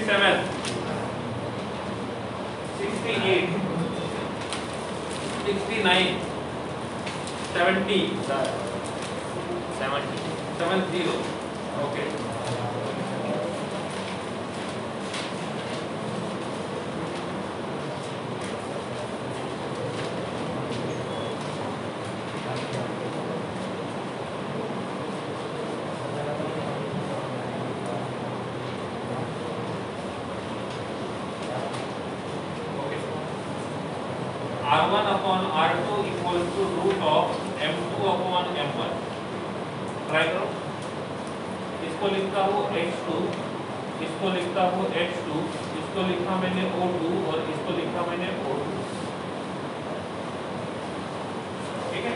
67, 68, 69, 70, 70. Okay. R1 upon R2 equals to root of M2 upon M1. Try करो, इसको लिखता हूँ H2, इसको लिखता हूँ H2, इसको लिखा मैंने O2 और इसको लिखा मैंने O2. ठीक है,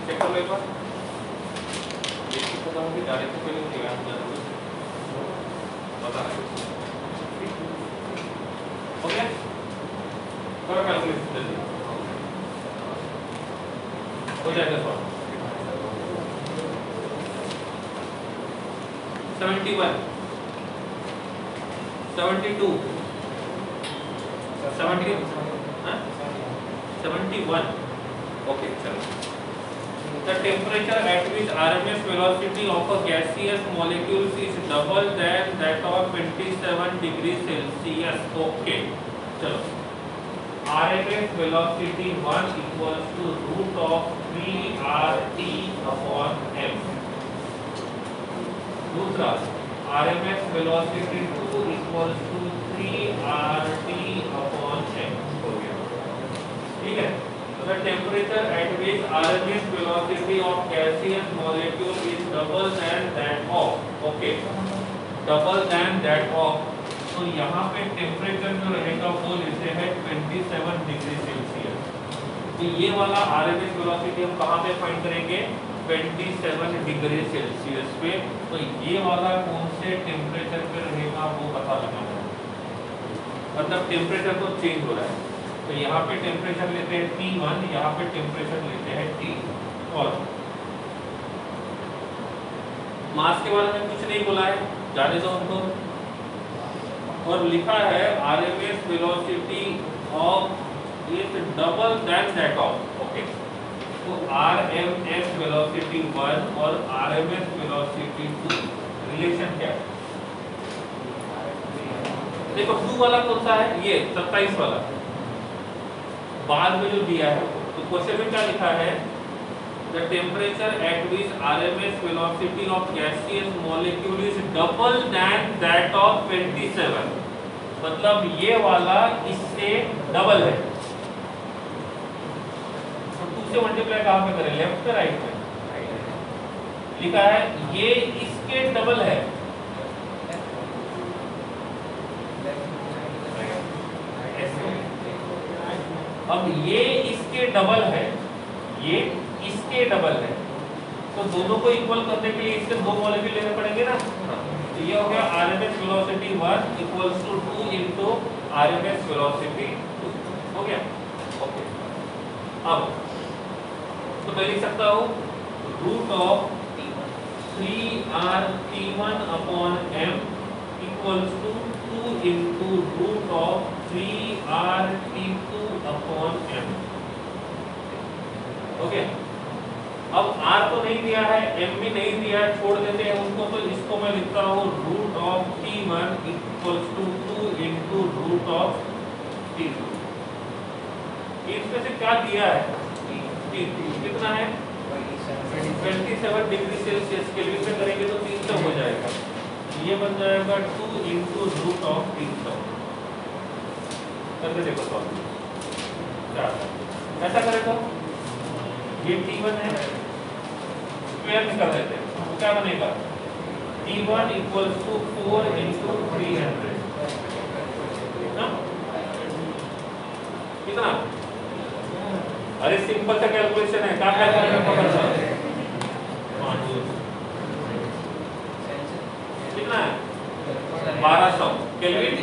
चेक करो एक बार. ये तो पता होगी डायरेक्ट से पहले मुझे याद करना बता रहा है. हो गया, करो कैलकुलेशन जल्दी हो जाएगा. सॉल्व 71, 72, 71. Okay, चलो. The temperature at which RMS velocity of a gaseous molecule is double than that of 27 degrees Celsius. Okay, चलो. RMS velocity 1 equals to root of 3RT upon M. दूसरा, RMS velocity 2 equals to 3RT upon M. हो गया. ठीक है. So the temperature at which RMS velocity of gaseous molecule is double than that of. Okay. Double than that of. तो यहाँ पे temperature जो रहेगा वो लेते हैं 27 डिग्री सेल्सियस. तो ये वाला आरएमएस वेलोसिटी हम कहाँ पे फाइंड करेंगे? 27 डिग्री सेल्सियस पे. तो ये वाला कौन से टेम्परेचर पे रहेगा वो पता लगाना है. मतलब टेम्परेचर तो चेंज हो रहा है. तो यहाँ पे टेम्परेचर लेते हैं T1, यहाँ पे टेम्परेचर लेते हैं T. और मास के बारे में कुछ नहीं बोला है, जाने दो हमको. और लिखा है RMS velocity of is double than that of. Okay. तो RMS velocity 1 और RMS velocity 2 रिलेशन क्या है? देखो 2 वाला कौन सा है? ये 27 वाला बाद में जो दिया है. तो क्वेश्चन में क्या लिखा है? The temperature at which RMS velocity of gaseous molecule is double than that of 27. मतलब ये वाला इससे डबल है. तो 2 से मल्टीप्लाई कहाँ पे करें? लेफ्ट पे राइट में? लिखा है ये इसके डबल है. अब ये इसके डबल है, ये इसके डबल है. तो दोनों को इक्वल करने के लिए इससे 2 मॉलिक्यूल लेने पड़ेंगे ना. तो ये हो गया RMS velocity 1 equals to 2 into RMS velocity 2. हो गया. ओके. अब तो मैं लिख सकता हूँ root of 3RT1 upon M equals to 2 into root of 3RT2 upon M. Okay. अब R तो नहीं दिया है, M भी नहीं दिया है, छोड़ देते हैं उसको. तो इसको मैं लिखता हूँ root of T1 equals to 2 into root of T2. इसमें से क्या दिया है? T2 कितना है? 27 डिग्री सेल्सियस. केल्विन में करेंगे तो 300 हो जाएगा. ये बन जाएगा 2 इंटू रूट ऑफ 300. करके देखो सॉल्व. ऐसा करें तो ये T1 है, स्क्वायर में कर देते हैं. तो क्या बनेगा? T1 equals to 4 into 300. कितना? अरे सिंपल सा कैलकुलेशन है. क्या कैलकुलेशन पकड़ना है? कितना है? 1200 केल्विन.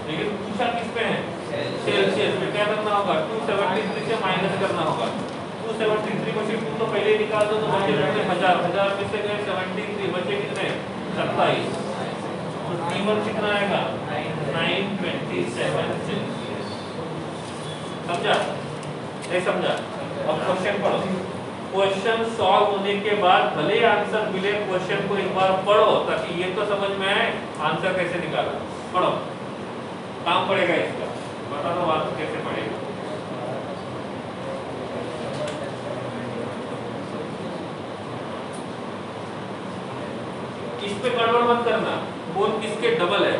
लेकिन पूछा किस पे है? सेल्सियस में. क्या करना होगा? 273 से माइनस करना होगा. 273 को सिर्फ 2 तो पहले निकाल दो तो बचे कितने? 1000. 1000 में से गए 73, बचे कितने? 27. तो T1 कितना आएगा 927 सेल्सियस। समझा नहीं समझा? अब क्वेश्चन पढ़ो। क्वेश्चन सॉल्व होने के बाद भले आंसर मिले, क्वेश्चन को एक बार पढ़ो ताकि ये तो समझ में आए आंसर कैसे निकाला। पढ़ो, काम पड़ेगा इसका, बता दो बात कैसे पड़ेगा। इस पे गड़बड़ मत करना, बोल किसके डबल है,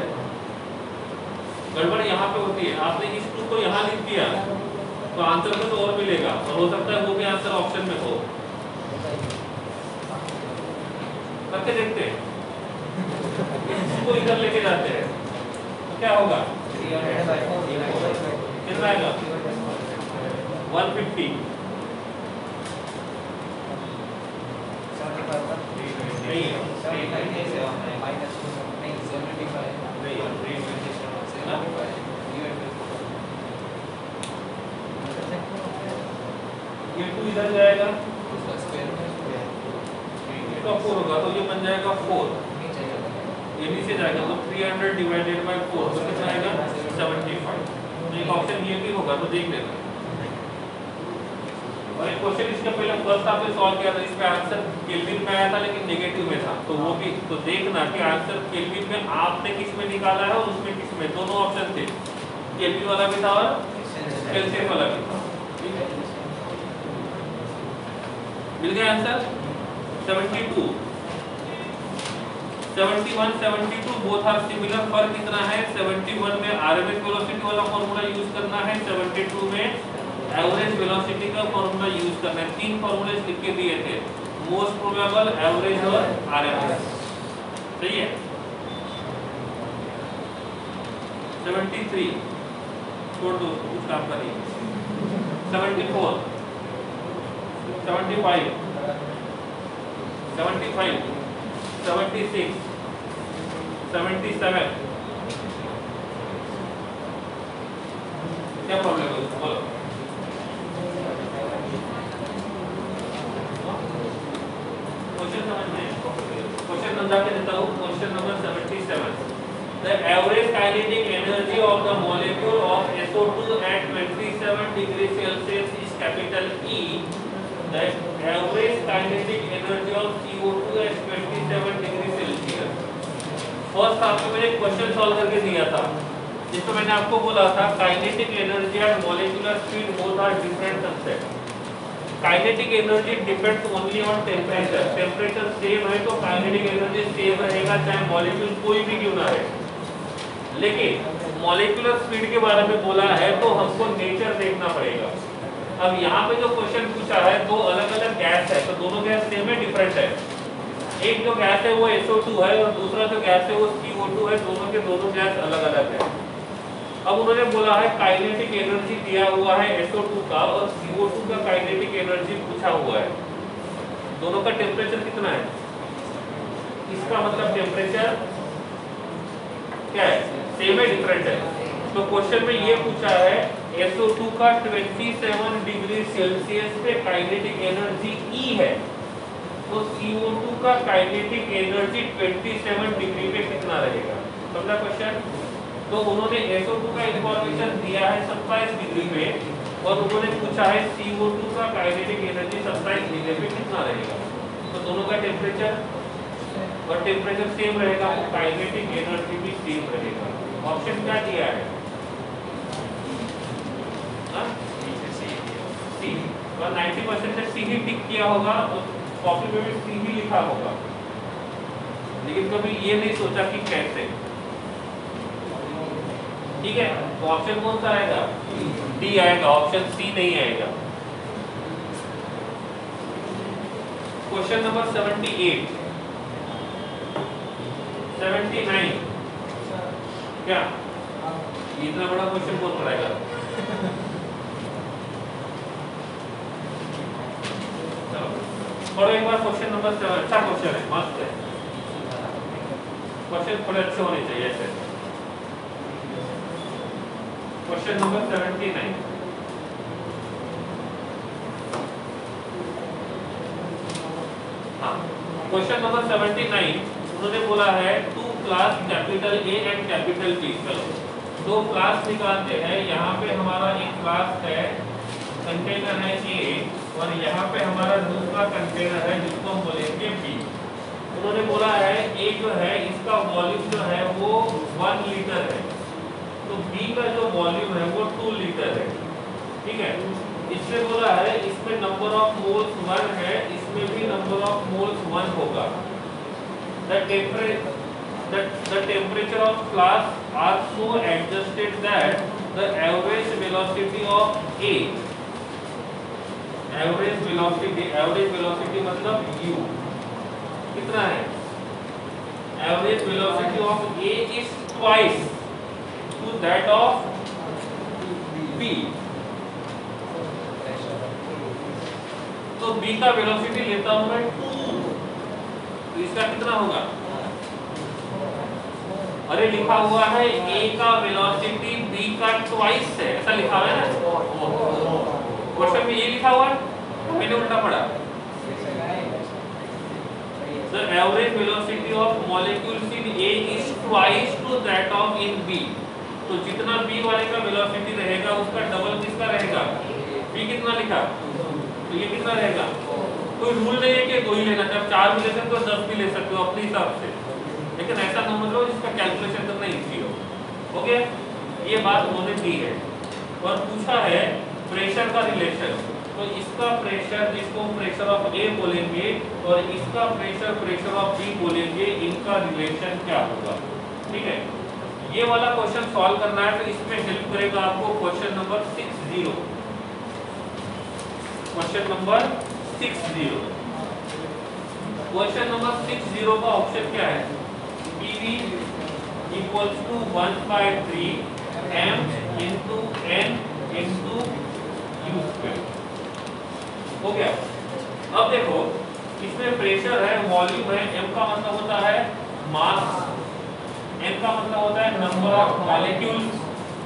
गड़बड़ यहाँ पे होती है। आपने इस 2 को यहाँ लिख दिया तो आंसर में तो और मिलेगा, और हो सकता है वो भी आंसर ऑप्शन में हो। करके देखते हैं, इसको इधर लेके जाते हैं तो क्या होगा, कितना आएगा 150। नहीं है, ये 2 इधर जाएगा, इसका 4 होगा तो ये बन जाएगा 4, ये नीचे जाएगा तो 300 डिवाइडेड बाय 4 तो कितना आएगा 75। तो एक ऑप्शन ये भी होगा, तो देख लेना। और एक क्वेश्चन इसके पहले फर्स्ट आपने सॉल्व किया था, इसमें आंसर केल्विन में आया था लेकिन नेगेटिव में था, तो वो भी तो देखना कि आंसर केल्विन में आपने किस में निकाला है और उसमें किस में, दोनों ऑप्शन थे, केल्विन वाला भी था और सेल्सियस वाला भी था। मिल गया आंसर 72, 71, 72 बोथ आर सिमिलर। फर्क इतना है 71 में आरएमएस वेलोसिटी वाला फॉर्मूला यूज करना है, 72 में एवरेज वेलोसिटी का फॉर्मूला यूज करना है। 3 फॉर्मूले लिख के दिए थे, मोस्ट प्रोबेबल, एवरेज और आरएमएस। सही है। 73 छोड़ दो, कुछ काम का नहीं। 74, 75, 75, 76, 77, क्या प्रॉब्लम है उसको बोलो। क्वेश्चन समझ में, क्वेश्चन समझा के देता हूँ। Question number 77, the average kinetic energy of the molecule of SO2 at 27 degrees Celsius is capital E. The average kinetic energy of CO2 at 27 degrees Celsius. First आपको मैंने क्वेश्चन सॉल्व करके दिया था, जिसमें मैंने आपको बोला था kinetic energy and molecular speed both are different concept. Kinetic energy depends only on temperature, temperature same है तो काइनेटिक एनर्जी सेम रहेगा चाहे मॉलिक्यूल कोई भी क्यों ना है। लेकिन मॉलिक्यूलर स्पीड के बारे में बोला है तो हमको नेचर देखना पड़ेगा। अब यहाँ पे जो क्वेश्चन पूछा है, 2 अलग अलग गैस है, तो दोनों गैस सेम है डिफरेंट है। एक जो गैस है वो SO2 है और दूसरा जो गैस है वो CO2 है, दोनों के दोनों गैस अलग अलग है। अब उन्होंने बोला है काइनेटिक एनर्जी दिया हुआ है SO2 का और CO2 का काइनेटिक एनर्जी पूछा हुआ है, दोनों का टेम्परेचर कितना है, इसका मतलब टेम्परेचर क्या है, सेम है डिफरेंट है। तो क्वेश्चन में ये पूछा है SO2 का 27 डिग्री सेल्सियस पे काइनेटिक एनर्जी E है, तो CO2 का काइनेटिक एनर्जी 27 डिग्री पे कितना रहेगा, समझा क्वेश्चन। तो उन्होंने SO2 का इंफॉर्मेशन दिया है 27 डिग्री पे और उन्होंने पूछा है CO2 का काइनेटिक एनर्जी 27 डिग्री पे कितना रहेगा। तो दोनों का टेम्परेचर और टेम्परेचर सेम रहेगा, काइनेटिक एनर्जी भी सेम रहेगा। ऑप्शन क्या दिया है, सी, और 90% से सी ही टिक किया होगा, तो कॉपी में भी सी ही लिखा होगा, लेकिन कभी ये नहीं सोचा कि कैसे। ठीक है, तो ऑप्शन कौन सा आएगा, डी आएगा, ऑप्शन सी नहीं आएगा। क्वेश्चन नंबर 78, 79, क्या इतना बड़ा क्वेश्चन कौन पढ़ाएगा। चलो पढ़ो एक बार क्वेश्चन नंबर 7, अच्छा क्वेश्चन है, मस्त है क्वेश्चन, थोड़े अच्छे होने चाहिए ऐसे। क्वेश्चन नंबर 79, हाँ क्वेश्चन नंबर 79 उन्होंने बोला है 2 class capital A and capital B. चलो दो क्लास निकालते हैं। यहाँ पे हमारा एक क्लास है, कंटेनर है ए, और यहाँ पे हमारा दूसरा कंटेनर है जिसको हम बोलेंगे बी। उन्होंने बोला है ए जो है इसका वॉल्यूम जो है वो 1 लीटर है, तो बी का जो वॉल्यूम है वो 2 लीटर है। ठीक है, इसमें बोला है इसमें नंबर ऑफ मोल्स 1 है, इसमें भी नंबर ऑफ मोल्स 1 होगा। The temperature of flask are so adjusted that the average velocity of A, average velocity मतलब U कितना है? Average velocity of A is twice to that of B। तो B का velocity लेता हूं मैं 2, तो इसका कितना होगा? अरे लिखा हुआ है A का वेलोसिटी B का ट्वाइस है, ऐसा लिखा हुआ है ना क्वेश्चन में, ये लिखा हुआ है, मैंने उल्टा पढ़ा। The average velocity of molecules in A is twice to that of in B। तो जितना B वाले का वेलोसिटी रहेगा उसका डबल किसका रहेगा? B कितना लिखा, तो ये कितना रहेगा? कोई रूल नहीं है कि 2 ही लेना, जब 4 भी ले सकते हो 10 भी ले सकते हो अपने हिसाब से, लेकिन ऐसा नंबर लो जिसका कैलकुलेशन करना इजी हो। ओके, ये बात उन्होंने दी है। और पूछा है प्रेशर का रिलेशन, तो इसका प्रेशर जिसको प्रेशर ऑफ ए बोलेंगे और इसका प्रेशर ऑफ बी बोलेंगे, इनका रिलेशन क्या होगा। ठीक है, ये वाला क्वेश्चन सॉल्व करना है, तो इसमें हेल्प करेगा आपको question number 60। Question number 60, question number 60 का ऑप्शन क्या है? PV equals to 1/3 m into n into u square। हो गया। अब देखो इसमें प्रेशर है, वॉल्यूम है, m का मतलब होता है मास, n का मतलब होता है नंबर ऑफ मॉलिक्यूल्स,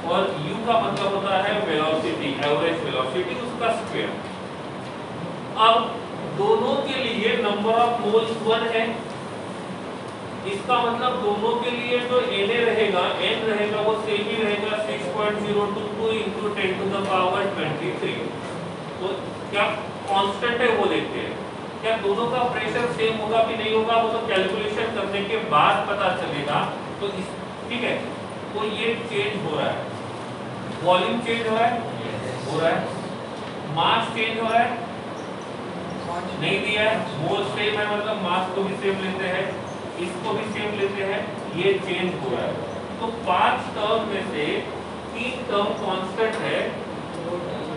और u का मतलब होता है वेलोसिटी, एवरेज वेलोसिटी, उसका स्क्वायर। अब दोनों के लिए नंबर ऑफ मोल्स 1 है, इसका मतलब दोनों के लिए जो Na रहेगा, n रहेगा, वो सेम ही रहेगा 6.022 into 10 to the power 23। तो क्या कांस्टेंट है वो देखते हैं, क्या दोनों का प्रेशर सेम होगा कि नहीं होगा, वो तो कैलकुलेशन करने के बाद पता चलेगा। तो इस ठीक है, तो ये चेंज हो रहा है, वॉल्यूम चेंज हो रहा है, मास चेंज हो रहा है, नहीं दिया है, मोल सेम है मतलब मास को भी सेम लेते हैं, इसको भी सेम लेते हैं, ये चेंज हो रहा है। तो 5 टर्म में से 3 टर्म कांस्टेंट है,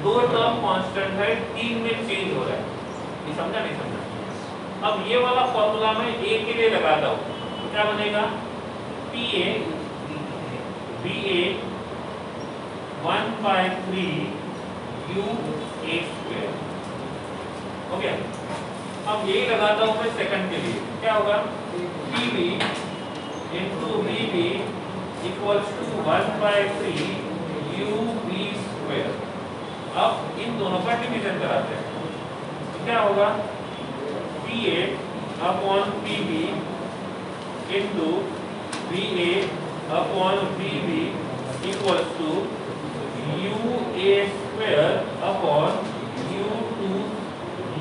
2 टर्म कांस्टेंट है, 3 में चेंज हो रहा है। ये समझा नहीं समझा? अब ये वाला फॉर्मूला मैं A के लिए लगाता हूँ, तो क्या बनेगा? PA BA 1/3 UA square। हो गया। अब यही लगाता हूँ मैं सेकंड के लिए, क्या होगा? PV into VB equals to 1/3 UB square। अब इन दोनों का डिवीजन कराते हैं, तो क्या होगा? PA upon PB into VA upon VB equals to UA square upon U2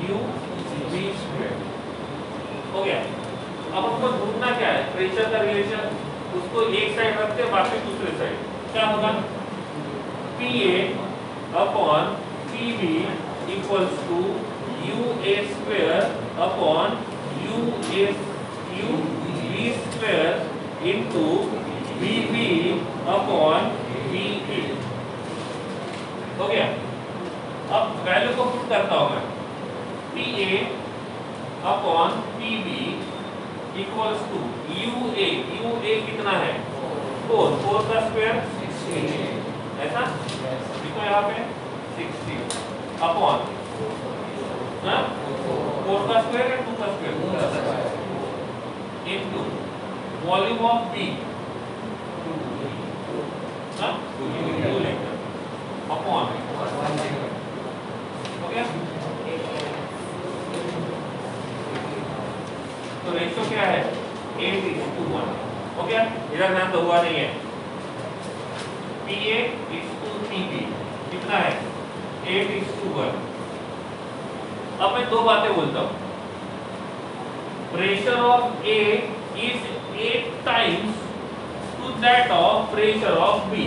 UB square। हो गया। अब हमको ढूंढना क्या है? प्रेशर का रिलेशन, उसको एक साइड रखते हैं, बाकी दूसरे साइड। क्या होगा? PA upon PB equals to UA square upon UB square into VB upon VA। हो गया। अब वैल्यू को पुट करता हूं मैं, PA upon PB equals to UA कितना है? 4 का स्क्वायर 16, ऐसा देखो यहाँ पे 16 अपॉन 4 का स्क्वायर है 2 का square into volume of B upon, हो गया। तो रेशियो क्या है? 8:1। हो गया, इधर ध्यान तो हुआ नहीं है। PA is to CB कितना है 8:1। अब मैं दो बातें बोलता हूँ। Pressure of A is 8 times to that of pressure of B।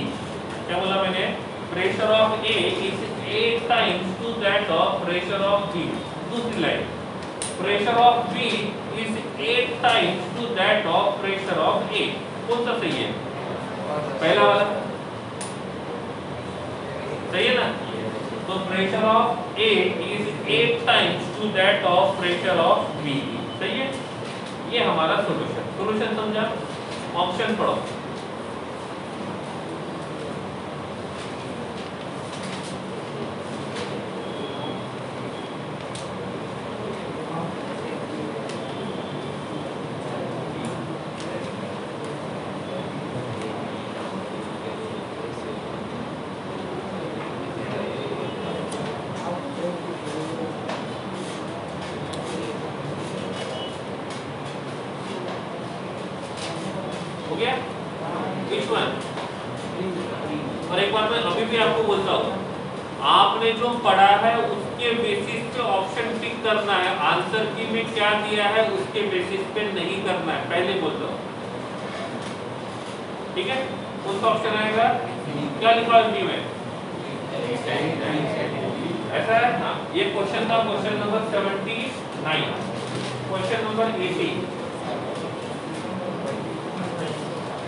क्या बोला मैंने? Pressure of A is 8 times to that of pressure of B। दूसरी line, pressure of B is 8 times to that of pressure of A। कौन सा सही है? पहला वाला सही है ना? तो pressure of A is 8 times to that of pressure of B। सही है? ये हमारा सॉल्यूशन समझा? ऑप्शन पढ़ो। हो गया? Which one? और एक बात मैं अभी भी आपको बोलता हूँ, आपने जो पढ़ा है उसके बेसिस पे ऑप्शन टिक करना है। आंसर की में क्या दिया है उसके बेसिस पे नहीं करना है, पहले बोलता हूँ। ठीक है? कौन सा ऑप्शन आएगा? क्या लिखा है हिंदी में? ऐसा है? हाँ, ये क्वेश्चन था, question number 79। Question number 80।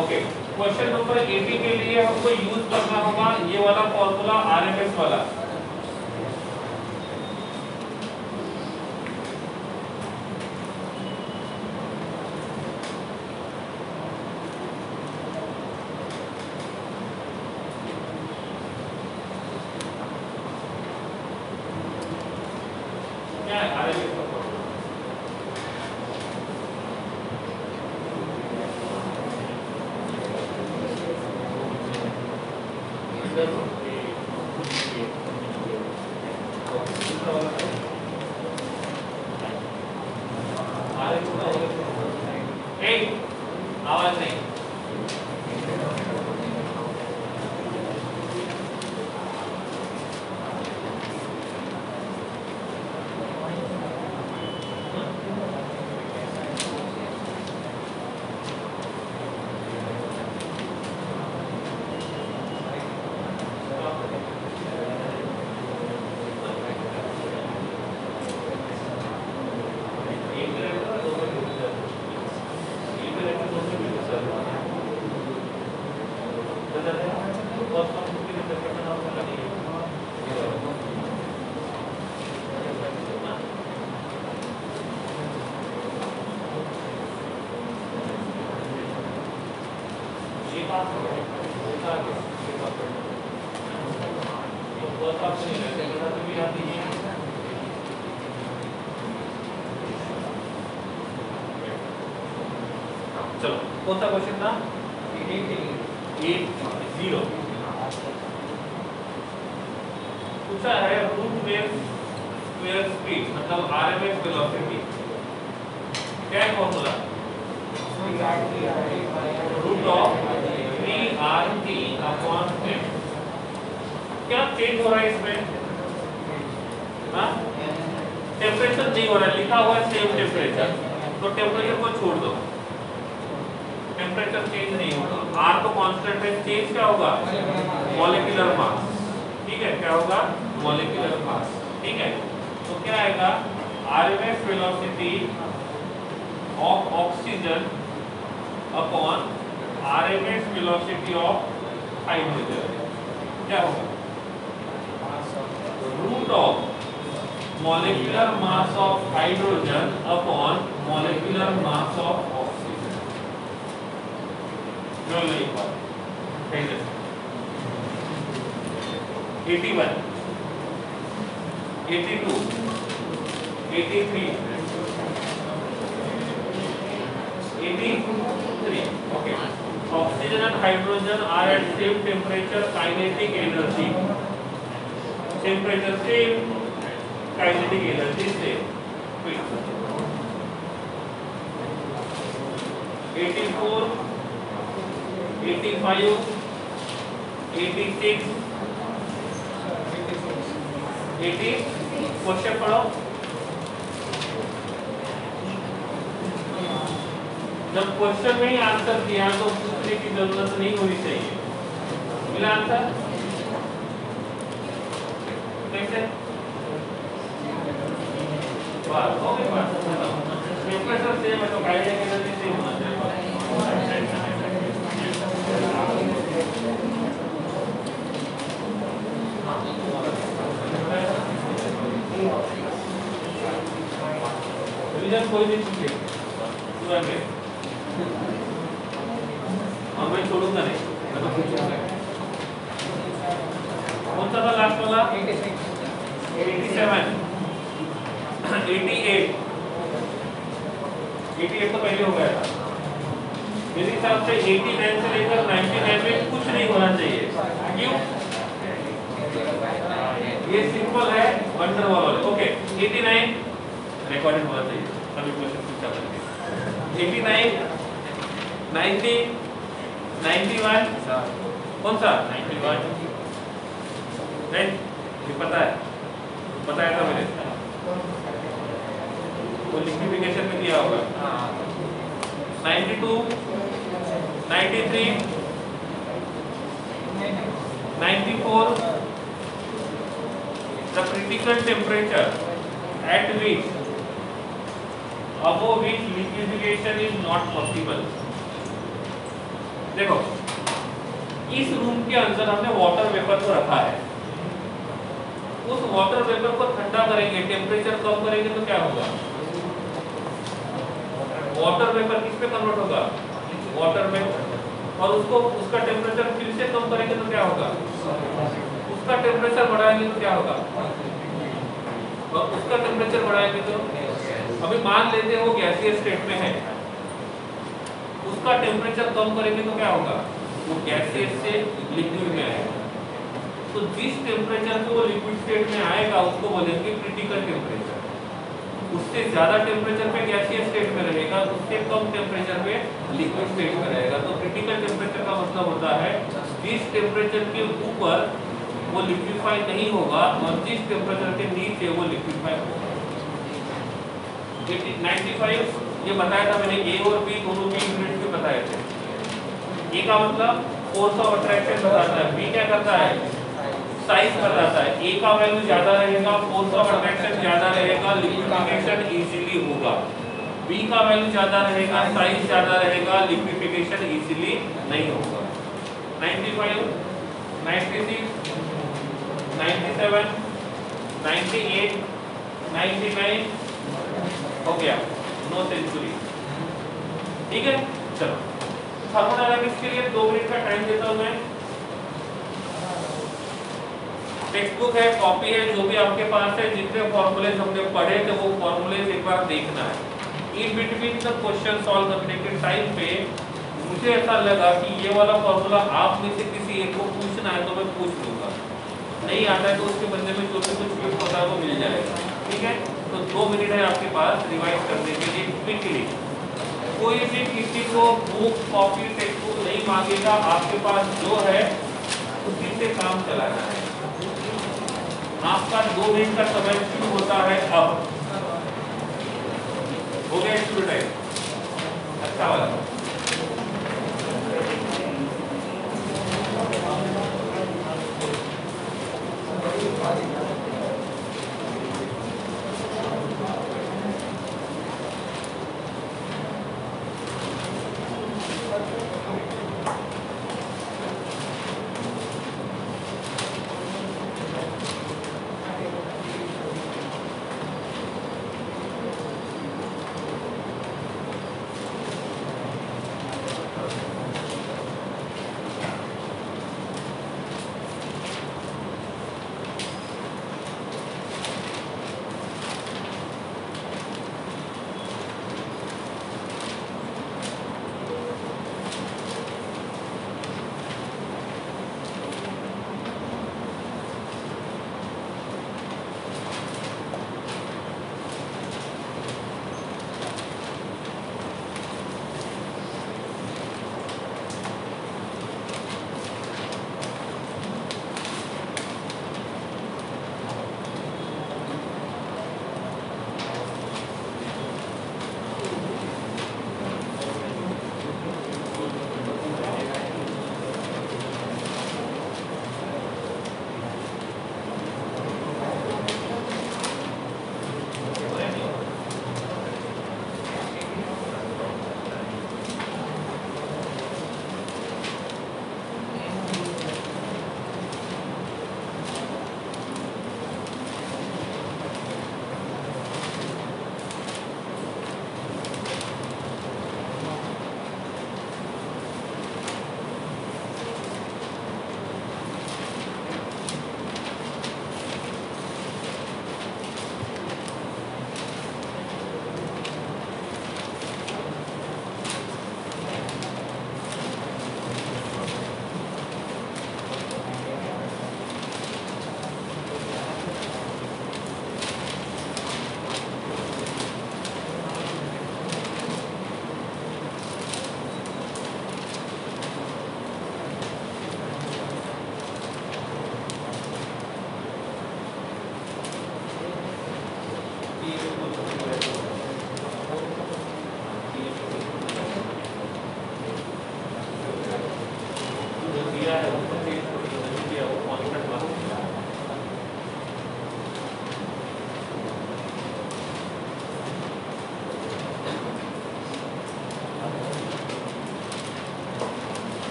Okay, question number 80 के लिए हमको यूज करना होगा ये वाला फॉर्मूला, आरएमएस वाला। क्या है आरएमएस का फॉर्मूला? आवाज नहीं। चलो, कौन सा क्वेश्चन था? 80 पूछा है। रूट वेव स्क्वायर स्पीड मतलब आरएमएस वेलोसिटी, क्या है formula? Root of 3RT upon m। क्या चेंज हो रहा है इसमें? हाँ, टेम्परेचर नहीं हो रहा है, लिखा हुआ है सेम टेम्परेचर, तो टेम्परेचर को छोड़ दो, टेम्परेचर चेंज नहीं होगा। R तो कांस्टेंट है, चेंज क्या होगा? Molecular mass. ठीक है, क्या होगा? Molecular mass. ठीक है, तो क्या आएगा? RMS velocity of oxygen upon RMS velocity of hydrogen क्या होगा? Root of molecular mass of hydrogen upon molecular mass of oxygen. जो नहीं हुआ 81, 82, 83, 83. Okay. Oxygen and hydrogen are at same temperature, kinetic energy. Temperature same, kinetic energy same. 84, 85, 86, 80। Question पढ़ो। जब question में ही answer दिया तो पूछने की जरूरत नहीं होनी चाहिए। मिला आंसर? कैसे? बात हो गई बात। टेम्परेचर सेम है तो काइनेटिक एनर्जी सेम होना चाहिए। रिवीजन कोई नहीं पूछे पूरा में, और मैं छोड़ूंगा नहीं, मैं तो पूछूंगा। कौन सा था लास्ट वाला? 87, 88, 88 तो पहले हो गया था। मेरे हिसाब से 89 से लेकर 99 में कुछ नहीं होना चाहिए। क्यों? ये सिंपल है, वंडर वॉल वाले। ओके 89 रिकॉर्डेड होना चाहिए, सभी क्वेश्चन पूछा करके। 89, 90, 91, कौन सा 91? नहीं, ये पता है, बताया था मैंने, वो लिक्विफिकेशन में दिया होगा। 92, 93, 94, the critical temperature at which above which liquefaction is not possible। देखो इस रूम के अंदर हमने वाटर वेपर को रखा है, उस वाटर वेपर को ठंडा करेंगे, टेम्परेचर कम करेंगे तो क्या होगा? वाटर वेपर किस पे कन्वर्ट होगा? वाटर में। और उसको उसका टेम्परेचर फिर से कम करेंगे तो क्या होगा? उसका टेम्परेचर बढ़ाएंगे तो क्या होगा? और उसका टेम्परेचर बढ़ाएंगे तो, अभी मान लेते हो गैसीय स्टेट में है, उसका टेम्परेचर कम करेंगे तो क्या होगा? वो गैसीय से लिक्विड में आएगा। तो जिस टेम्परेचर पे वो लिक्विड स्टेट में आएगा उसको बोलेंगे क्रिटिकल टेम्परेचर। उससे ज्यादा टेम्परेचर पे गैसीय स्टेट में रहेगा, उससे कम टेम्परेचर पे लिक्विड स्टेट में रहेगा। तो क्रिटिकल टेम्परेचर का मतलब होता है जिस टेम्परेचर के ऊपर वो लिक्विफाई नहीं होगा और जिस टेम्परेचर के नीचे वो लिक्विफाई होगा। 95 ये बताया था मैंने, ए और बी दोनों भी यूनिट में बताए थे। ए का मतलब फोर्स ऑफ अट्रैक्शन बताता है, बी क्या करता है? साइज बताता है। ए का वैल्यू ज्यादा रहेगा, फोर्स ऑफ अट्रैक्शन ज्यादा रहेगा, लिक्विफिकेशन इजीली होगा। बी का वैल्यू ज्यादा रहेगा, साइज ज्यादा रहेगा, लिक्विफिकेशन इजीली नहीं होगा। 95, 96, 97, 98, 99 हो गया, नो सेंचुरी। ठीक है, चलो थर्मोडायनामिक्स के लिए 2 मिनट का टाइम देता हूं मैं। टेक्स्ट बुक है, कॉपी है, जो भी आपके पास है, जितने फॉर्मूले हमने पढ़े थे वो फॉर्मूले एक बार देखना है। In between the question solve करने के टाइम पे मुझे ऐसा लगा कि ये वाला फॉर्मूला आप में से किसी एक को पूछना है तो मैं पूछ लूंगा, नहीं आता है तो उसके बदले में जो भी कुछ गिफ्ट होता है वो मिल जाएगा। ठीक है, तो 2 मिनट है आपके पास रिवाइज करने के लिए क्विकली। कोई भी किसी को बुक, कॉपी, टेक्स्ट बुक नहीं मांगेगा, आपके पास जो है उसी से काम चलाना है। आपका 2 मिनट का समय शुरू होता है अब। हो गया शुरू टाइम? अच्छा वाला।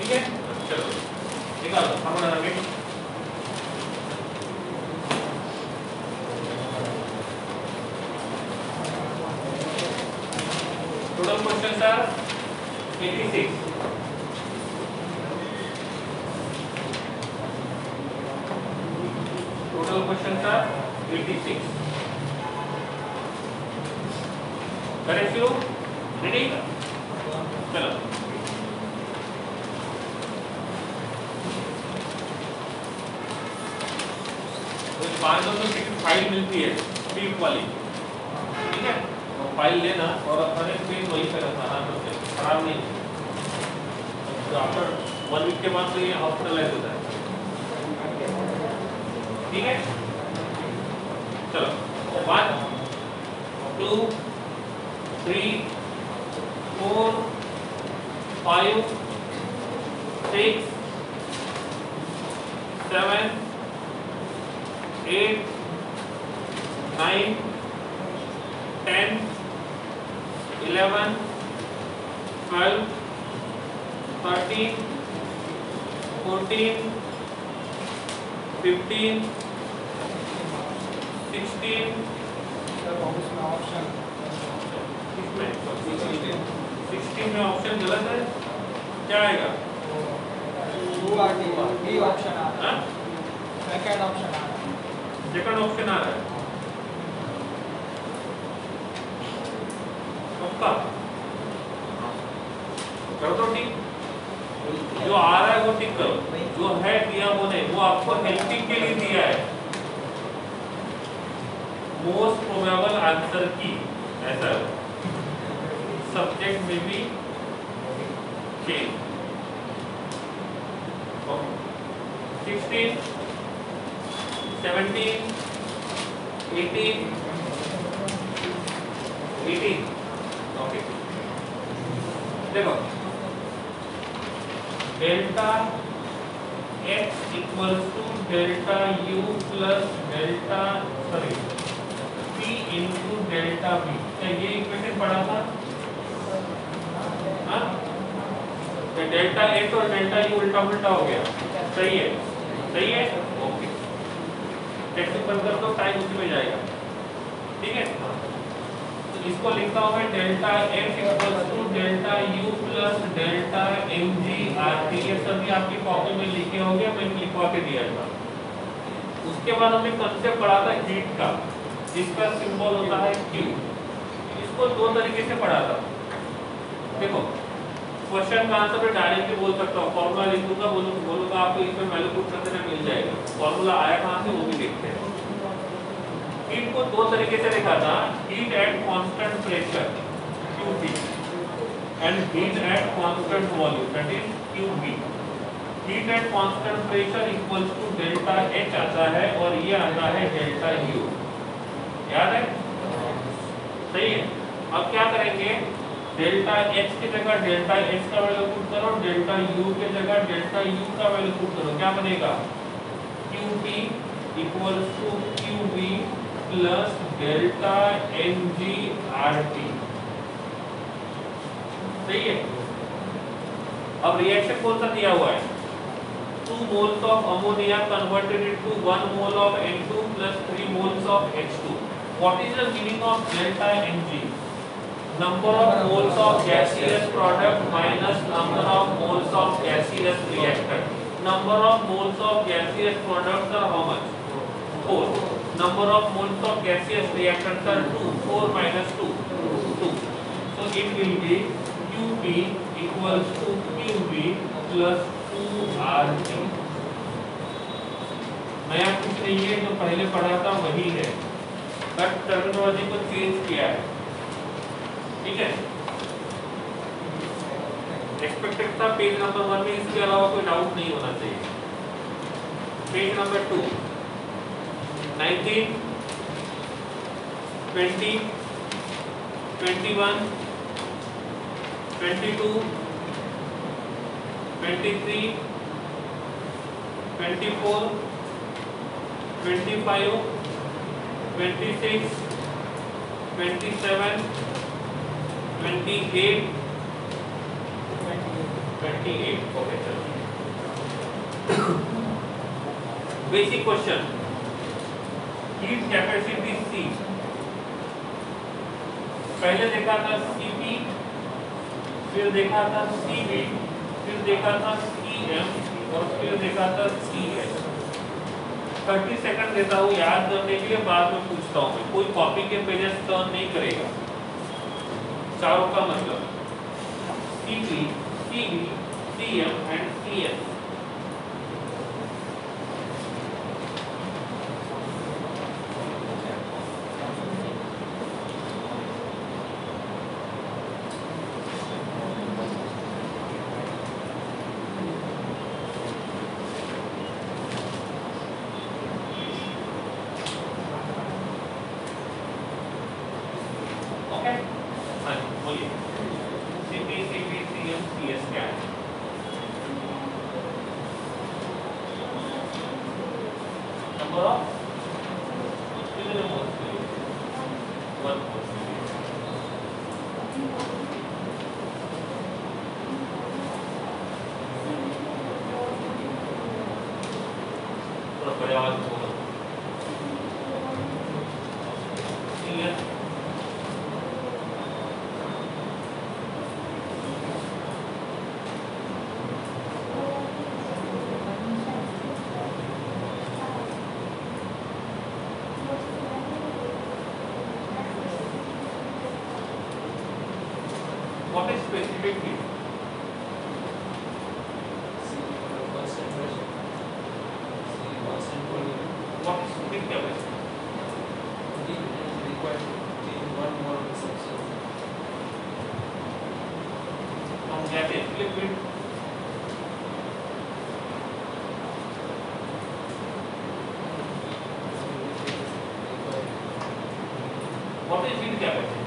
ठीक है, चलो निकालो फॉर्मूला रखें। Total questions are 86। Total questions are 86। Correct शुरू, रेडी, चलो। तो 500 की फाइल मिलती है पीप वाली, ठीक है, तो फाइल लेना और हर एक पेज वहीं पे रखना, आराम से, खराब नहीं। तो आफ्टर 1 वीक के बाद तो ये हॉस्पिटलाइज होता है, ठीक है, चलो 1 2 3 4 5 6 7 8 9 10 11 12 13 14 15 16 16 में ऑप्शन गलत है, क्या आएगा? सेकंड ऑप्शन आ रहा है। सेकंड ऑप्शन आ रहा है, पक्का कर दो ठीक, जो आ रहा है वो टिक करो, जो है दिया वो नहीं, वो आपको हेल्पिंग के लिए दिया है, मोस्ट प्रोबेबल आंसर की, ऐसा है, सब्जेक्ट में भी चेंज। 16 17 18 18, ओके, देखो delta x equals to delta u plus delta p into delta v, क्या ये इक्वेशन पढ़ा था? हाँ, डेल्टा x और डेल्टा u उल्टा उल्टा हो गया, सही है, सही है, ओके, टेक्स्ट बंद कर दो, टाइम उसी में जाएगा, ठीक है। तो इसको लिखा हुआ है delta x equals to delta u plus delta mgrt, ये सभी आपकी कॉपी में लिखे होंगे, मैंने लिखवा के दिया था। उसके बाद हमने कंसेप्ट पढ़ा था हीट का, जिसका सिंबल होता है Q, इसको दो तरीके से पढ़ा था। देखो क्वेश्चन का आंसर मैं डायरेक्टली बोल सकता हूँ, फॉर्मूला लिख दूंगा, बोलूंगा आपको इसमें वैल्यू पुट कर देना, मिल जाएगा। फॉर्मूला आया कहाँ से वो भी देखते हैं। हीट को दो तरीके से लिखा था, heat at constant pressure QT and heat at constant volume that is QV। Heat at constant pressure equals to delta H आता है और ये आता है डेल्टा U, याद है, सही है। अब क्या करेंगे, डेल्टा H की जगह डेल्टा H का वैल्यू पुट करो, डेल्टा U की जगह डेल्टा U का वैल्यू पुट करो, क्या बनेगा? QT equals to QV plus delta mgRT, सही है। अब रिएक्शन कौन सा दिया हुआ है? 2 moles of ammonia converted into 1 mole of N2 plus 3 moles of H2. What is the meaning of delta Mg? Number of moles of gaseous product minus number of moles of gaseous reactant. Number of moles of gaseous products are how much? 4. Number of moles of gaseous reactants are 2. 4 minus 2, 2. So it will be QP equals to QV plus 2RT. नया कुछ नहीं है, जो पहले पढ़ा था वही है, बट टर्मिनोलॉजी को चेंज किया है, ठीक है। एक्सपेक्टेड था पेज नंबर 1 में, इसके अलावा कोई डाउट नहीं होना चाहिए। Page number 2 19 20 21 22 23 24 25 26 27 28 28. ओके चलो, basic question, heat capacity C, पहले देखा था Cp, फिर देखा था Cv, फिर देखा था Cm और फिर देखा था Cs। 30 सेकंड देता हूँ याद करने के लिए, बाद में पूछता हूँ मैं, कोई कॉपी के पेजेस टर्न नहीं करेगा। चारों का मतलब Cp, Cv, Cm and Cs। What is specific heat? What is heat capacity? Heat is required in 1 mole of substance. From gaseous liquid. What is heat capacity?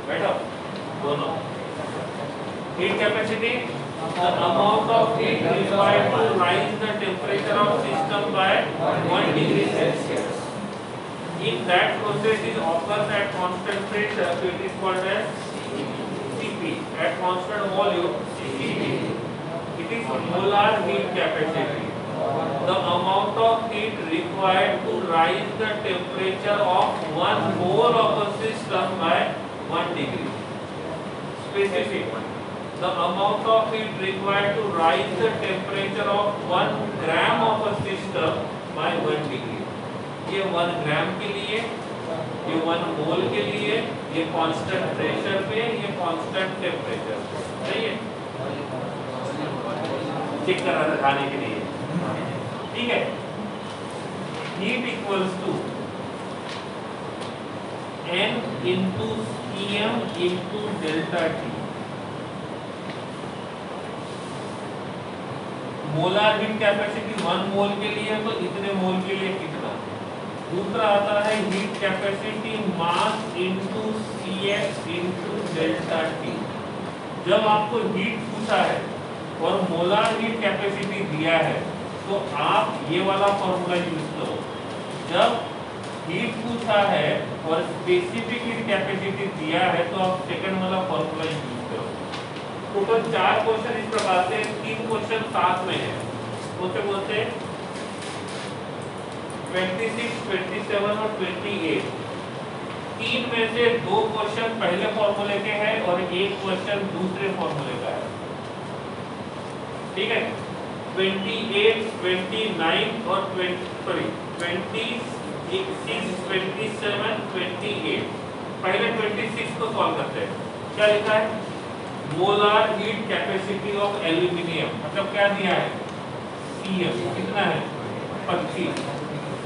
Better? Dono. Heat capacity, the amount of heat required to rise the temperature of system by 1 degree Celsius. If that process is occurs at constant pressure, so it is called as Cp. At constant volume, Cv. It is molar heat capacity. The amount of heat required to rise the temperature of 1 mole of a system by 1 degree. Specific. The amount of heat required to rise the temperature of 1 gram of a system by 1 degree. ये 1 ग्राम के लिए, ये 1 मोल के लिए, ये constant pressure पे, ये constant temperature. सही है? चेक कर रहा था खाने के लिए। ठीक है? Heat equals to N into Cm into delta T। Molar heat capacity 1 मोल के लिए, तो इतने मोल के लिए कितना। दूसरा आता है heat capacity mass into Cx into delta T। जब आपको हीट पूछा है और मोलार हीट कैपेसिटी दिया है, तो आप ये वाला फॉर्मूला यूज करो। जब हीट पूछा है और स्पेसिफिक हीट कैपेसिटी दिया है, तो आप सेकंड वाला फॉर्मूला यूज करो। टोटल 4 क्वेश्चन इस प्रकार से, 3 क्वेश्चन साथ में है। उसे बोलते हैं 26, 27 और 28। 3 में से 2 क्वेश्चन पहले फॉर्मूले के हैं और 1 क्वेश्चन दूसरे फॉर्मूले का है। ठीक है? 28, 29 और 26, 27, 28। पहले 26 को सॉल्व करते हैं। क्या लिखा है? Molar heat capacity of aluminium, मतलब क्या दिया है? Cm कितना है? 25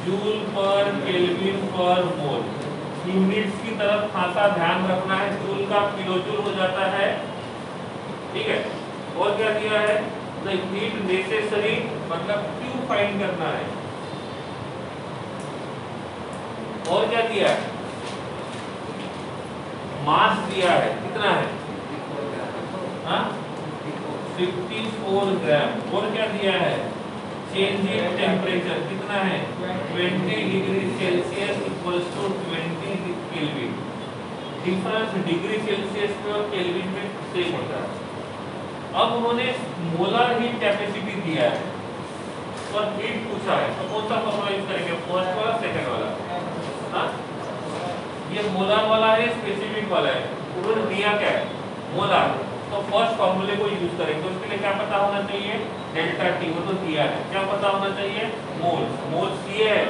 जूल पर केल्विन पर मोल। यूनिट्स की तरफ खासा ध्यान रखना है, जूल का किलोजूल हो जाता है। ठीक है? और क्या दिया है? द हीट नेसेसरी, मतलब Q फाइंड करना है। और क्या दिया है? मास दिया है, कितना है? 54 ग्राम। और क्या दिया है? चेंज इन टेम्परेचर कितना है? 20 degree Celsius equals to 20 difference degree Celsius में और केल्विन में सेम होता है। अब उन्होंने मोलर हीट कैपेसिटी दिया है और हीट पूछा है, तो कौन सा फॉर्मूला यूज करेंगे, फर्स्ट वाला सेकंड वाला? हाँ, ये मोलर वाला है, स्पेसिफिक वाला है, उन्होंने दिया क्या है, मोलर, तो फर्स्ट फॉर्मूले को यूज करेंगे। उसके लिए क्या पता होना चाहिए, डेल्टा टी, वो तो दिया है। क्या पता होना चाहिए, मोल्स, मोल्स ये है,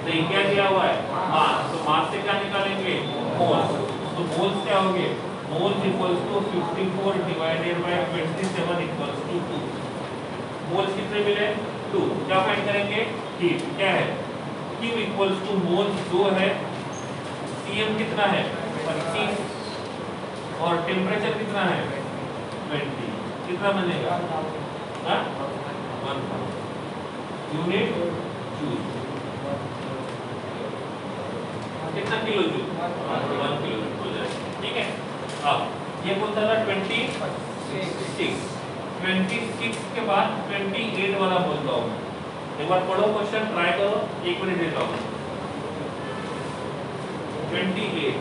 तो क्या दिया हुआ है, मास, तो मास से क्या निकालेंगे, मोल्स, तो मोल्स क्या होंगे, moles equals to 54 divided by 27 equals to 2। Moles कितने मिले, 2। क्या फाइंड करेंगे, हीट क्या है, Q इक्वल्स टू मोल्स जो है, Cm कितना है 25 और टेम्परेचर कितना है 20, कितना बनेगा, हाँ 1 यूनिट जूल, कितना किलो जूल, 1 किलो जूल हो जाए, ठीक है। अब ये कौन सा था 26 के बाद 28 वाला बोलता हूँ, एक बार पढ़ो क्वेश्चन, ट्राई करो, 1 मिनट देता हूँ। 28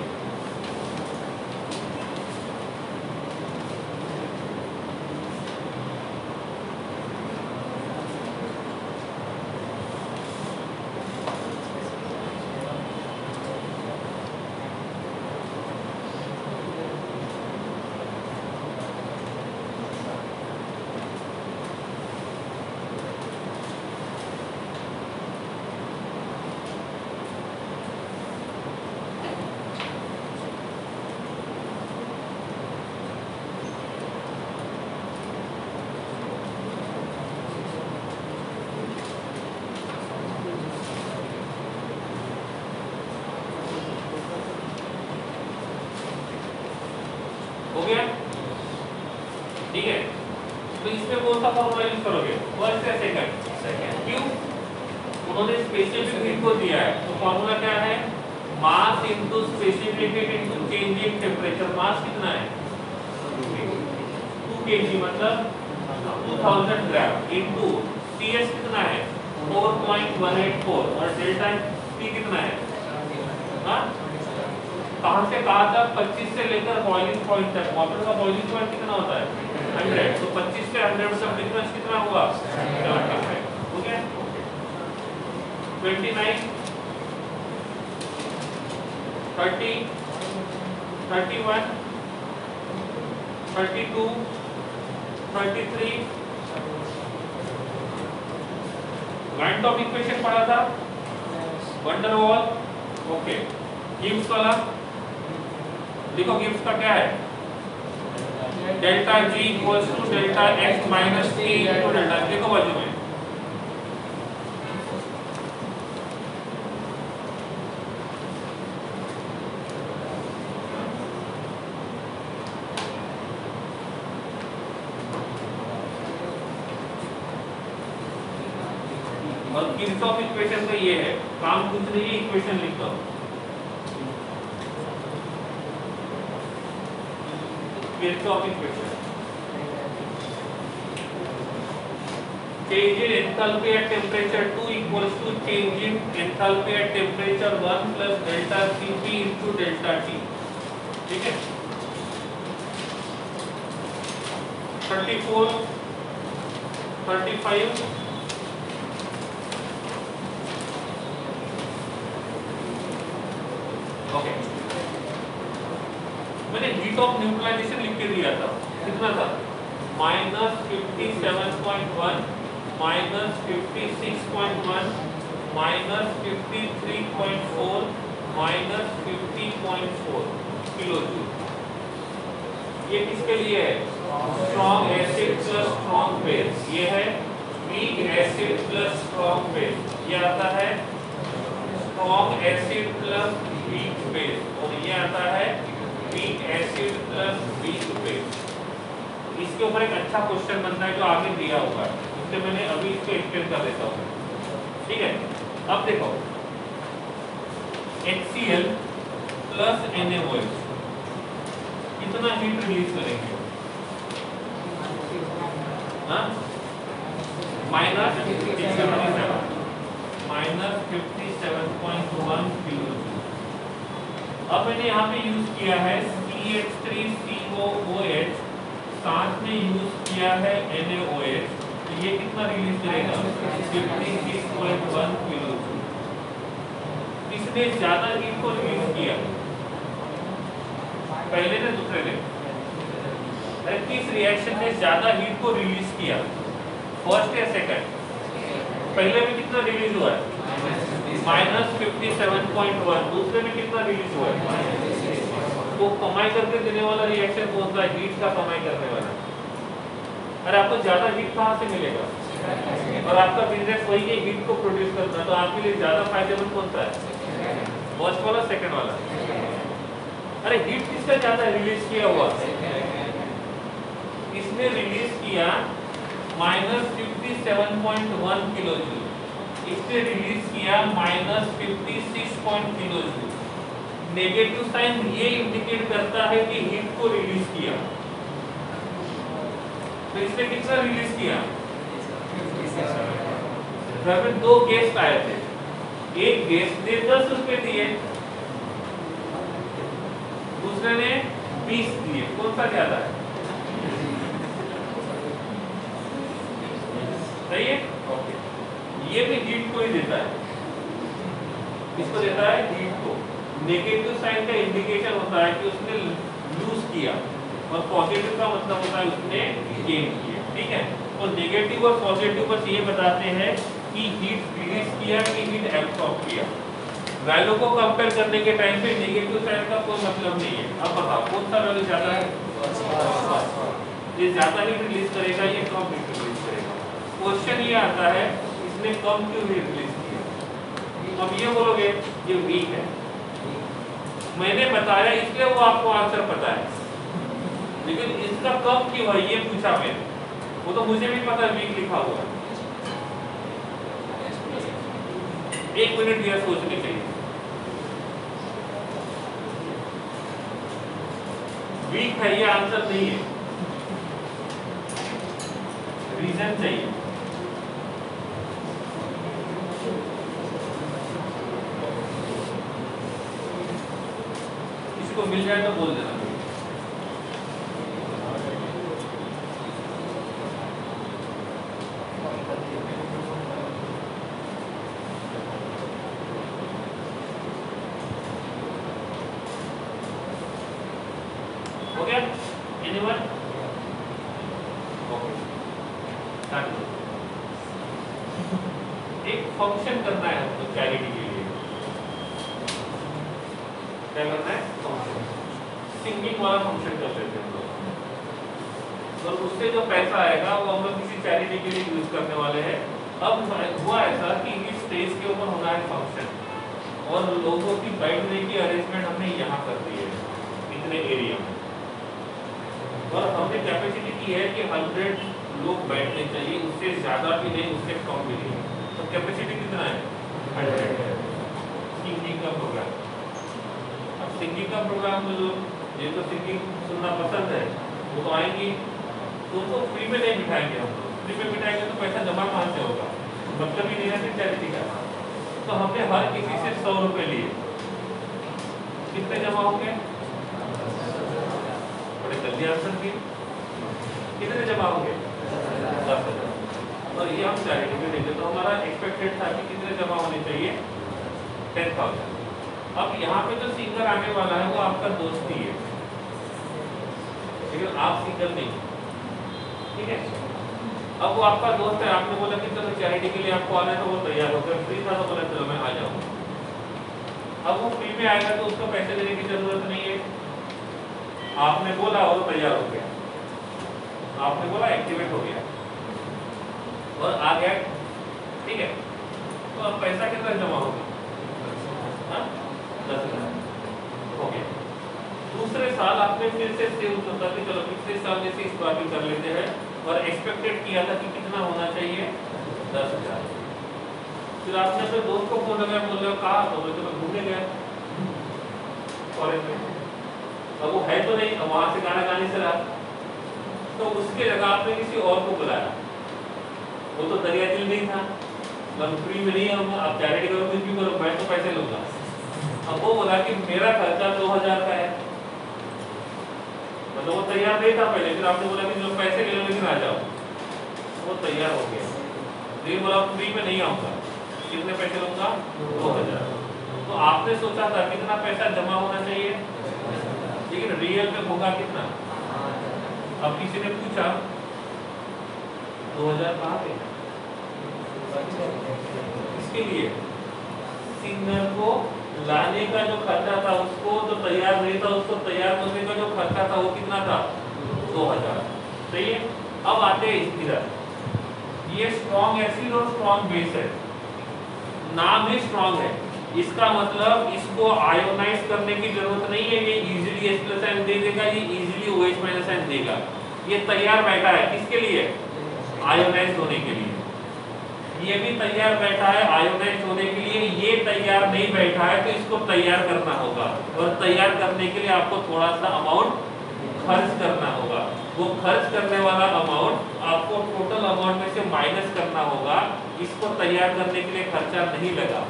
हो गया, ठीक है। तो इसमें कौन सा फॉर्मूला यूज करोगे, फर्स्ट या सेकंड? क्यों, उन्होंने स्पेसिफिक हीट को दिया है, तो फॉर्मूला क्या है, mass into specific heat into change in temperature. Mass कितना है 2 kg, मतलब 2000 ग्राम, इनटू CS कितना है 4.184 और डेल्टा T कितना है, हाँ कहां से कहां तक, 25 से लेकर बॉइलिंग पॉइंट तक। वाटर का बॉइलिंग पॉइंट कितना होता है 100, तो 25 से 100 तक डिफरेंस कितना होगा 75, हो गया। 29 30 31 32 33 लाइन ऑफ इक्वेशन पढ़ा था, वन डर वॉल, ओके। गिब्स वाला देखो, गिब्स का क्या है, delta G equals to delta X minus T into delta, देखो बाजू में, और किरचॉफ इक्वेशन तो ये है, काम कुछ नहीं है, इक्वेशन लिख दो। Kirchhoff equation, change in enthalpy at temperature 2 equals to change in enthalpy at temperature 1 plus delta Cp into delta T, ठीक है। 34 35 ओके, मैंने हीट ऑफ न्यूट्रलाइजेशन लिख के दिया था, कितना था -57.1 -56.1 -53.4 -50.4 किलो जूल। ये किसके लिए है, strong acid plus strong base, ये है weak acid plus strong base, ये आता है strong acid plus weak base, और ये आता है weak acid plus weak base. इसके ऊपर एक अच्छा क्वेश्चन बनता है जो आगे दिया हुआ है, इसलिए मैंने अभी इसको एक्सप्लेन कर देता हूँ, ठीक है। अब देखो HCl प्लस NaOH कितना हीट रिलीज करेंगे, हाँ -57.1 किलो जूल, अब मैंने यहाँ पे यूज किया है CH3COOH, साथ में यूज किया है NaOH, तो ये कितना रिलीज करेगा 56.1 किलो। इसने ज्यादा हीट को रिलीज किया, पहले ने दूसरे ने, किस रिएक्शन ने ज्यादा हीट को रिलीज किया, फर्स्ट या सेकंड? पहले में कितना रिलीज हुआ है -57.1, दूसरे में कितना रिलीज हुआ है? तो कमाई करके देने वाला रिएक्शन कौन सा है? हीट का कमाई करने वाला। अरे आपको ज्यादा हीट कहाँ से मिलेगा? और आपका बिजनेस वही है, हीट को प्रोड्यूस करना, तो आपके लिए ज्यादा फायदेमंद कौन सा है? फर्स्ट वाला, सेकंड वाला? अरे हीट किसका ज्यादा रिलीज किया हुआ? इसने रिलीज किया -57.1 किलो जूल, इसने रिलीज किया -56 किलो जूल। नेगेटिव साइन ये इंडिकेट करता है कि हीट को रिलीज किया। तो इसने कितना रिलीज किया? घर में 2 गेस्ट आए थे, एक गेस्ट ने 10 रुपए दिए, दूसरे ने 20 दिए, कौन सा ज्यादा है? सही है? ओके, ये भी हीट को ही देता है, इसको देता है हीट को। नेगेटिव साइन का इंडिकेशन होता है कि उसने लूज किया, और पॉजिटिव का मतलब होता है उसने गेन किया। ठीक है, तो नेगेटिव और पॉजिटिव बस ये बताते हैं कि हीट रिलीज किया कि हीट एब्सॉर्ब किया। वैल्यू को कंपेयर करने के टाइम पे नेगेटिव साइन का कोई मतलब नहीं है। अब बताओ कौन सा वैल्यू ज्यादा है? ये ज्यादा हीट रिलीज करेगा, ये कम हीट रिलीज करेगा। क्वेश्चन ये आता है इसने कम क्यों हीट रिलीज किया? अब ये बोलोगे ये वीक है, मैंने बताया इसलिए वो आपको आंसर पता है, लेकिन इसका कम क्यों है ये पूछा मैंने, वो तो मुझे भी पता है वीक लिखा हुआ है। 1 मिनट दिया सोचने के लिए। वीक है ये आंसर नहीं है, रीजन चाहिए। इसको मिल जाए तो बोल देना। हो गया? एनीवन? ओके, स्टार्ट करो। एक फंक्शन करना है हमको चैरिटी के लिए। क्या करना है? फंक्शन, सिंगिंग वाला फंक्शन कर लेते हैं हम लोग, और उससे जो पैसा आएगा वो हम लोग किसी चैरिटी के लिए यूज करने वाले हैं। अब हुआ ऐसा कि इस स्टेज के ऊपर होना है फंक्शन, और लोगों की बैठने की अरेंजमेंट हमने यहाँ कर दी है इतने एरिया में, और हमने कैपेसिटी की है कि 100 लोग बैठने चाहिए, उससे ज्यादा भी नहीं, उससे कम भी नहीं। तो कैपेसिटी कितना है? 100 है। सिंगिंग का प्रोग्राम, अब सिंगिंग का प्रोग्राम में जो ये तो सिंगिंग सुनना पसंद है वो तो आएंगी, तो उनको फ्री में नहीं बिठाएंगे हम लोग। फ्री में बिठाएंगे तो पैसा जमा कहाँ से होगा? मतलब ही नहीं है चैरिटी का। तो हमने हर किसी से 100 रुपए लिए, कितने जमा होंगे? बड़े जल्दी आंसर दिए, कितने जमा होंगे? 10,000। और ये हम चैरिटी में देंगे, तो हमारा एक्सपेक्टेड था कि कितने जमा होने चाहिए? 10,000। अब यहाँ पे जो सिंगर आने वाला है वो आपका दोस्त ही है, लेकिन आप सिंगर नहीं, ठीक है? अब वो आपका दोस्त है, आपने बोला कि चलो चैरिटी के लिए आपको आना है, तो वो तैयार होकर फ्री था तो बोला चलो मैं आ जाऊँ। अब वो फ्री में आएगा तो उसको पैसे देने की जरूरत नहीं है, आपने बोला और तैयार हो गया, आपने बोला एक्टिवेट हो गया और आ गया, ठीक है? तो अब पैसा कितना जमा होगा? 10,000 हो गया। दूसरे साल आपने फिर से सेव सोचा कि चलो पिछले साल जैसे इस बार भी कर लेते हैं, और एक्सपेक्टेड किया था कि कितना होना चाहिए? 10,000। फिर आपने अपने दोस्त को फोन लगाया, बोल रहे हो कहा? तो बोले मैं घूमने गया फॉरेन में। अब वो है तो नहीं, अब वहां से गाना गाने से रहा, तो उसके जगह आपने किसी और को बुलाया, वो तो दरिया दिल नहीं था, फ्री में नहीं, हम आप चैरिटी करो कुछ भी करो, मैं तो पैसे लूंगा। अब वो बोला कि मेरा खर्चा तो नहीं था पहले, फिर आपने बोला कि जो पैसे ले लो लेकिन आ जाओ, वो तैयार हो गया। फिर बोला फ्री में नहीं आऊंगा, कितने पैसे लूंगा? 2000। तो आपने सोचा था कितना पैसा जमा होना चाहिए, लेकिन रियल में होगा कितना? अब किसी ने पूछा 2000 कहाँ पे? इसके लिए सिंगर को लाने का जो खर्चा था, उसको जो तैयार नहीं था उसको तैयार करने का जो खर्चा था वो कितना था? 2000। सही है। अब आते हैं इधर, ये स्ट्रॉन्ग एसिड और स्ट्रॉन्ग बेस है, नाम ही स्ट्रॉन्ग है, इसका मतलब इसको आयोनाइज करने की जरूरत नहीं है, ये इजीली H+ दे देगा, ये इजीली OH- देगा। ये तैयार बैठा है किसके लिए? आयोनाइज होने के लिए। ये भी तैयार बैठा है आयोनाइज होने के लिए, ये तैयार नहीं बैठा है तो इसको तैयार करना होगा, और तैयार करने के लिए आपको थोड़ा सा अमाउंट खर्च करना होगा। वो खर्च करने वाला अमाउंट आपको टोटल अमाउंट में से माइनस करना होगा। इसको तैयार करने के लिए खर्चा नहीं लगा,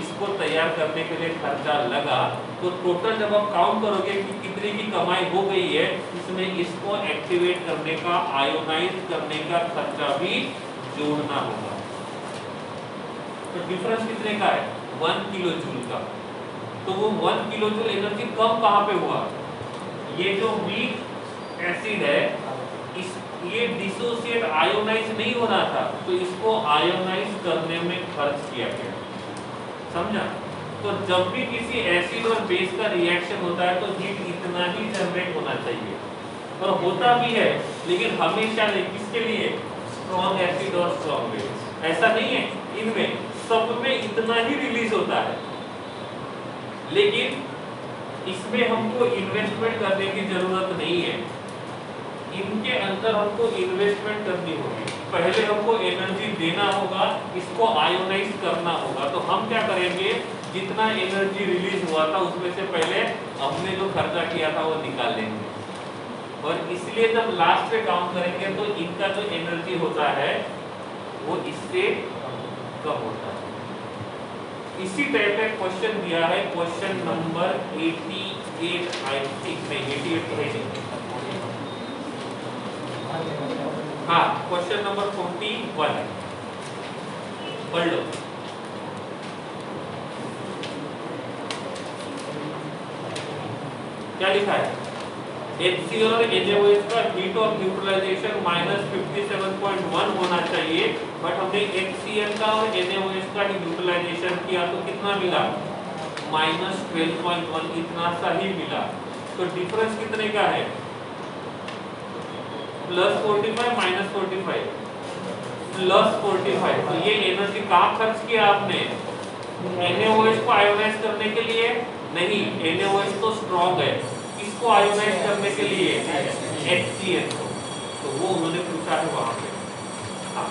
इसको तैयार करने के लिए खर्चा लगा, तो टोटल जब आप काउंट करोगे कि कितने की कमाई हो गई है, इसमें इसको एक्टिवेट करने का, आयोनाइज करने का खर्चा भी जोड़ना होगा। तो डिफरेंस कितने का है? 1 किलो जूल का। तो वो 1 किलो जूल एनर्जी कम कहाँ पे हुआ? ये जो वीक एसिड है, ये डिसोसिएट आयोनाइज नहीं होना था, तो इसको आयोनाइज करने में खर्च किया गया। समझा? तो जब भी किसी एसिड और बेस का रिएक्शन होता है तो हीट इतना ही जनरेट होना चाहिए, और होता भी है, लेकिन हमेशा नहीं। किसके लिए? स्ट्रॉन्ग एसिड और स्ट्रॉन्ग बेस। ऐसा नहीं है, इनमें सब में इतना ही रिलीज होता है, लेकिन इसमें हमको इन्वेस्टमेंट करने की जरूरत नहीं है। इनके अंदर हमको इन्वेस्टमेंट करनी होगी, पहले हमको एनर्जी देना होगा, इसको आयोनाइज करना होगा। तो हम क्या करेंगे, जितना एनर्जी रिलीज हुआ था उसमें से पहले हमने जो खर्चा किया था वो निकाल लेंगे, और इसलिए जब लास्ट पे काउंट करेंगे तो इनका जो एनर्जी होता है वो इससे कम होता है। इसी टाइप का क्वेश्चन दिया है, क्वेश्चन नंबर 88 आई थिंक, नहीं 88 तो है नहीं, हाँ क्वेश्चन नंबर 41 पढ़ लो। क्या लिखा है? HCl और NaOH का हीट ऑफ न्यूट्रलाइजेशन -57.1 होना चाहिए, बट हमने HCl का और NaOH का न्यूट्रलाइजेशन किया तो कितना मिला? -12.1, इतना सा ही मिला। तो डिफरेंस कितने का है? +45 -45 +45। तो ये एनर्जी कहाँ खर्च किया आपने? NaOH को आयोनाइज करने के लिए नहीं, NaOH तो स्ट्रॉन्ग है, इसको आयोनाइज करने के लिए HCl को, तो वो उन्होंने पूछा है वहां पे। हाँ